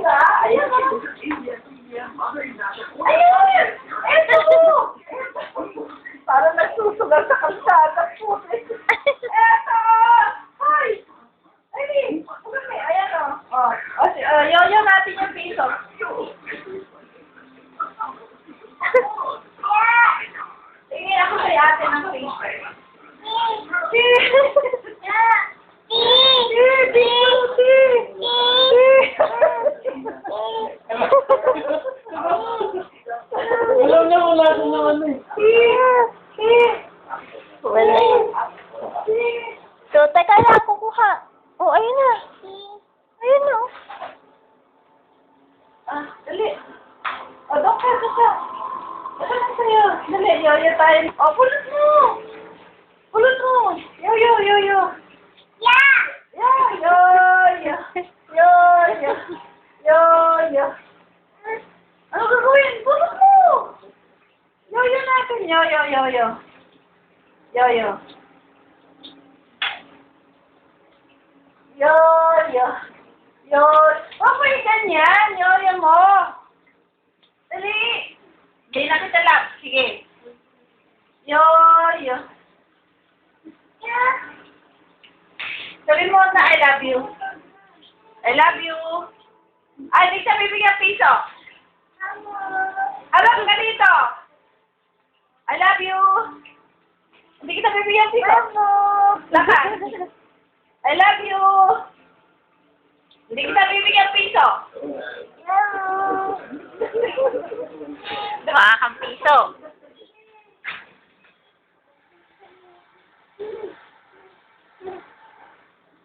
ba? Ayan o. Ayun! Eto! Parang nagsusugal sa kalsada po. Eto! Hoy! Ay! Ayan o. Yoyo natin yung piso. Tingin ako kay ate ng piso. Alam na wala ko na ano eh. Wala. So, teka lang, kukuha. Oh, ayun na. Ayun na. Dali. Doon ka. Ano na sa'yo? Dali, yoyo tayo. Pulot mo! Pulot mo! Yoyo. Yoyo. Ano gagawin? Pulot mo! Yoyo natin. Yoyo. Huwag mo yung ganyan. Yoyo mo. Dali. Hindi na kita lap. Sige. Yoyo. Sabi mo na I love you. I love you. Ay, di siya bibigyan piso. Harap ka dito. I love you. Hindi kita bibigyan piso. Lakad. I love you. Hindi kita bibigyan piso. Makakang piso.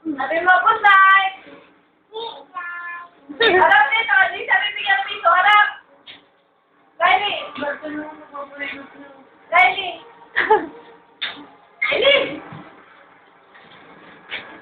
Sabi mo, good night. Harap dito. Hindi siya bibigyan piso. Harap. Riley. Riley.